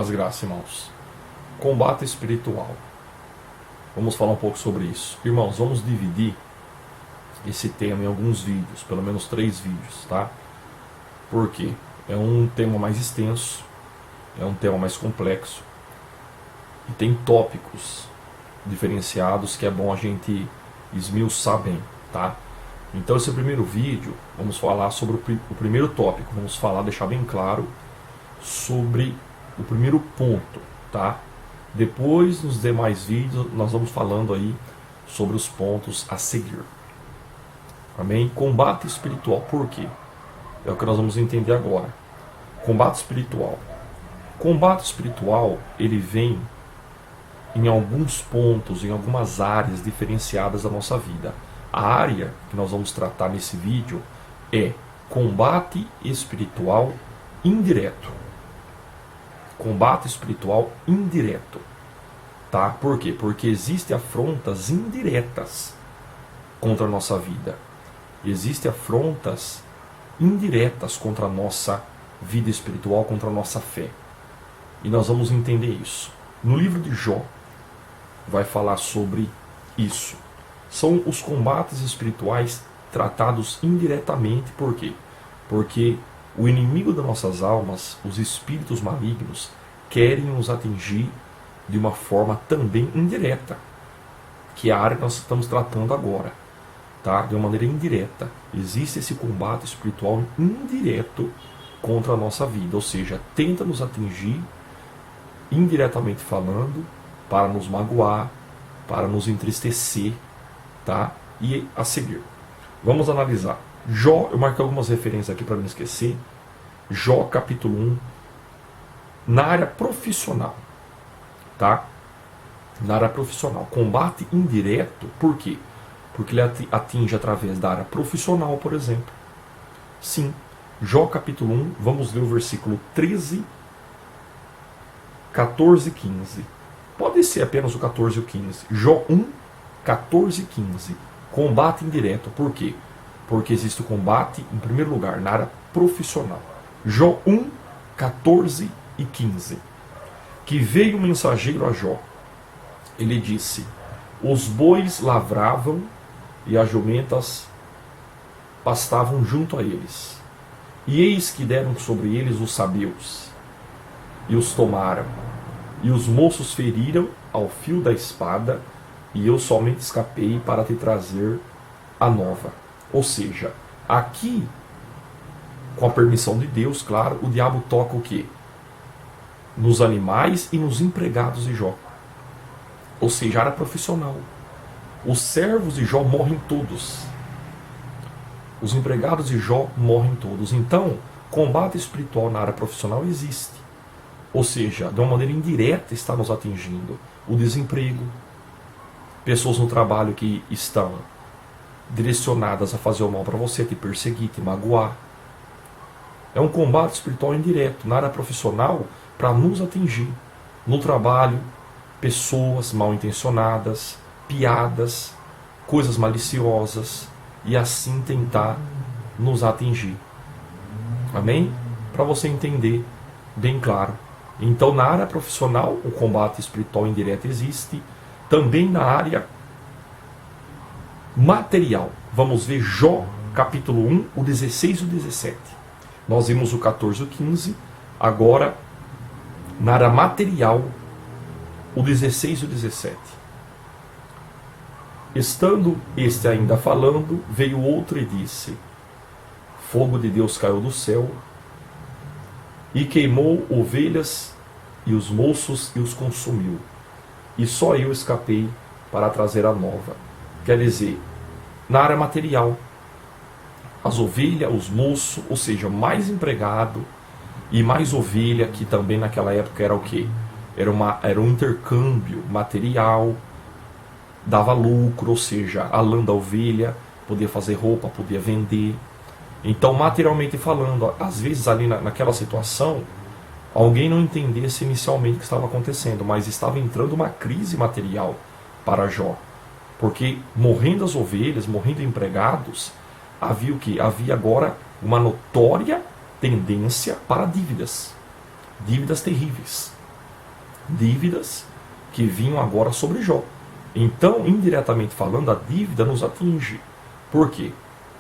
paz e graça, irmãos. Combate espiritual. Vamos falar um pouco sobre isso. Irmãos, vamos dividir esse tema em alguns vídeos, pelo menos 3 vídeos, tá? Por quê? É um tema mais extenso, é um tema mais complexo e tem tópicos diferenciados que é bom a gente esmiuçar bem, tá? Então esse primeiro vídeo, vamos falar sobre o primeiro tópico, vamos falar, deixar bem claro sobre o primeiro ponto, tá? Depois, nos demais vídeos, nós vamos falando aí sobre os pontos a seguir. Amém? Combate espiritual, por quê? É o que nós vamos entender agora. Combate espiritual. Combate espiritual, ele vem em alguns pontos, em algumas áreas diferenciadas da nossa vida. A área que nós vamos tratar nesse vídeo é combate espiritual indireto. Combate espiritual indireto. Tá? Por quê? Porque existem afrontas indiretas contra a nossa vida. Existem afrontas indiretas contra a nossa vida espiritual, contra a nossa fé. E nós vamos entender isso. No livro de Jó, vai falar sobre isso. São os combates espirituais tratados indiretamente. Por quê? Porque o inimigo das nossas almas, os espíritos malignos, querem nos atingir de uma forma também indireta, que é a área que nós estamos tratando agora, tá? De uma maneira indireta. Existe esse combate espiritual indireto contra a nossa vida, ou seja, tenta nos atingir, indiretamente falando, para nos magoar, para nos entristecer, tá? E a seguir, vamos analisar. Jó, eu marquei algumas referências aqui para não esquecer. Jó capítulo 1, na área profissional, tá? Na área profissional, combate indireto, por quê? Porque ele atinge através da área profissional, por exemplo. Sim, Jó capítulo 1, vamos ler o versículo 13, 14 e 15. Pode ser apenas o 14 e o 15. Jó 1, 14 e 15. Combate indireto, por quê? Porque existe o combate, em primeiro lugar, na área profissional. Jó 1, 14 e 15. Que veio o mensageiro a Jó. Ele disse: os bois lavravam e as jumentas pastavam junto a eles. E eis que deram sobre eles os sabeus, e os tomaram. E os moços feriram ao fio da espada, e eu somente escapei para te trazer a nova. Ou seja, aqui, com a permissão de Deus, claro, o diabo toca o quê? Nos animais e nos empregados de Jó. Ou seja, área profissional. Os servos de Jó morrem todos. Os empregados de Jó morrem todos. Então, combate espiritual na área profissional existe. Ou seja, de uma maneira indireta está nos atingindo. O desemprego, pessoas no trabalho que estão direcionadas a fazer o mal para você, te perseguir, te magoar. É um combate espiritual indireto na área profissional para nos atingir. No trabalho, pessoas mal intencionadas, piadas, coisas maliciosas, e assim tentar nos atingir. Amém? Para você entender bem claro. Então, na área profissional, o combate espiritual indireto existe. Também na área material. Vamos ver Jó, capítulo 1, o 16 e o 17. Nós vimos o 14 e o 15. Agora, na área material, o 16 e o 17. Estando este ainda falando, veio outro e disse: fogo de Deus caiu do céu e queimou ovelhas e os moços e os consumiu. E só eu escapei para trazer a nova. Quer dizer, na área material, as ovelhas, os moços, ou seja, mais empregado e mais ovelha, que também naquela época era o quê? Era um intercâmbio material, dava lucro, ou seja, a lã da ovelha podia fazer roupa, podia vender. Então, materialmente falando, às vezes ali naquela situação, alguém não entendesse inicialmente o que estava acontecendo, mas estava entrando uma crise material para Jó. Porque morrendo as ovelhas, morrendo empregados, havia o quê? Havia agora uma notória tendência para dívidas. Dívidas terríveis. dívidas que vinham agora sobre Jó. Então, indiretamente falando, a dívida nos atinge. Por quê?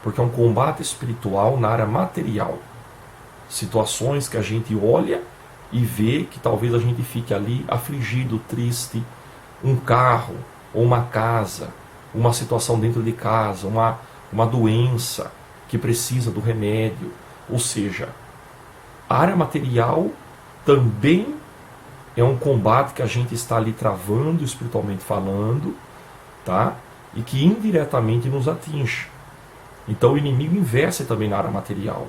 Porque é um combate espiritual na área material. Situações que a gente olha e vê que talvez a gente fique ali afligido, triste, um carro ou uma casa, uma situação dentro de casa, uma doença que precisa do remédio. Ou seja, a área material também é um combate que a gente está ali travando, espiritualmente falando, tá? E que indiretamente nos atinge. Então o inimigo investe também na área material,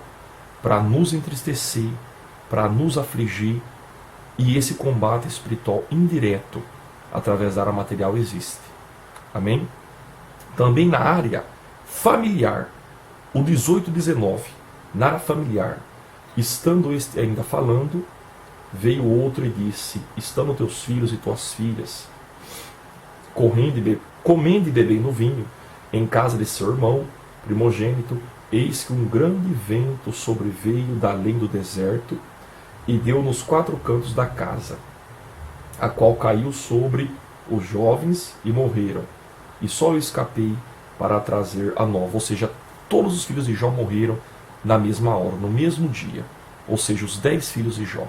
para nos entristecer, para nos afligir, e esse combate espiritual indireto, através da área material, existe. Amém? Também na área familiar, o 18 e 19, na área familiar, estando este ainda falando, veio outro e disse: estando teus filhos e tuas filhas comendo e bebendo vinho em casa de seu irmão primogênito, eis que um grande vento sobreveio da além do deserto e deu nos 4 cantos da casa, a qual caiu sobre os jovens e morreram, e só eu escapei para trazer a nova. Ou seja, todos os filhos de Jó morreram na mesma hora, no mesmo dia. Ou seja, os 10 filhos de Jó.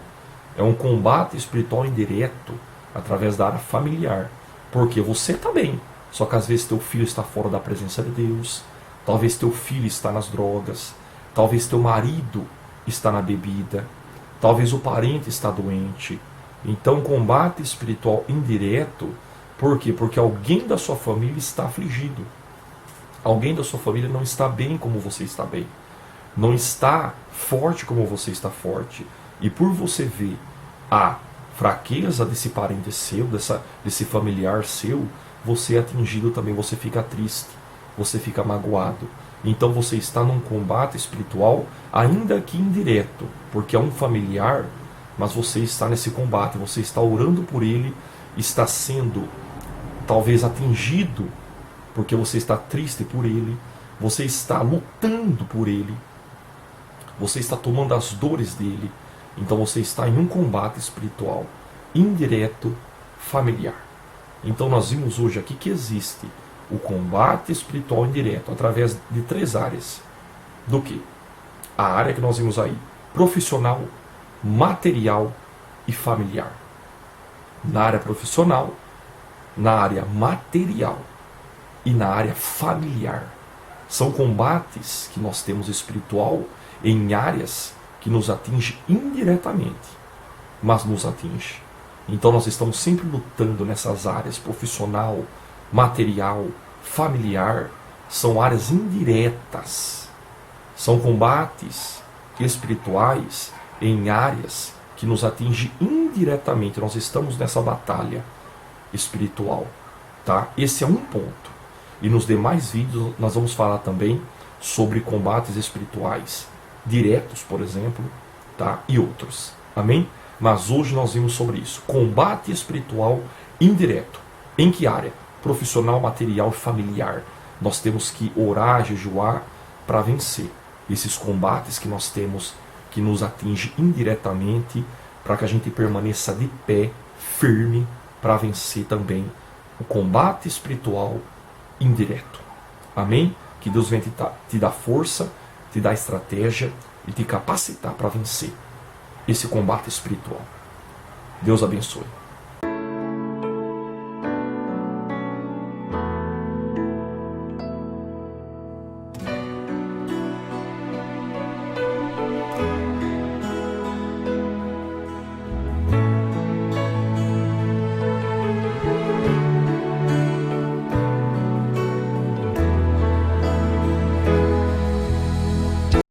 É um combate espiritual indireto através da área familiar. Porque você está bem, só que às vezes teu filho está fora da presença de Deus, talvez teu filho está nas drogas, talvez teu marido está na bebida, talvez o parente está doente. Então, combate espiritual indireto, por quê? Porque alguém da sua família está afligido. Alguém da sua família não está bem como você está bem. Não está forte como você está forte. E por você ver a fraqueza desse parente seu, desse familiar seu, você é atingido também, você fica triste, você fica magoado. Então você está num combate espiritual, ainda que indireto, porque é um familiar, mas você está nesse combate, você está orando por ele, está sendo talvez atingido, porque você está triste por ele, você está lutando por ele, você está tomando as dores dele. Então você está em um combate espiritual indireto, familiar. Então nós vimos hoje aqui que existe o combate espiritual indireto através de 3 áreas. Do que? A área que nós vimos aí: profissional, material e familiar. Na área profissional, na área material e na área familiar. São combates que nós temos espiritual em áreas que nos atinge indiretamente, mas nos atinge. Então nós estamos sempre lutando nessas áreas: profissional, material, familiar. São áreas indiretas. São combates espirituais em áreas que nos atingem indiretamente. Nós estamos nessa batalha espiritual, tá? Esse é um ponto. E nos demais vídeos nós vamos falar também sobre combates espirituais diretos, por exemplo, tá? E outros. Amém? Mas hoje nós vimos sobre isso. Combate espiritual indireto. Em que área? Profissional, material e familiar. Nós temos que orar, jejuar para vencer esses combates que nós temos, que nos atingem indiretamente, para que a gente permaneça de pé, firme, para vencer também o combate espiritual indireto. Amém? Que Deus venha te dar força, te dar estratégia e te capacitar para vencer esse combate espiritual. Deus abençoe.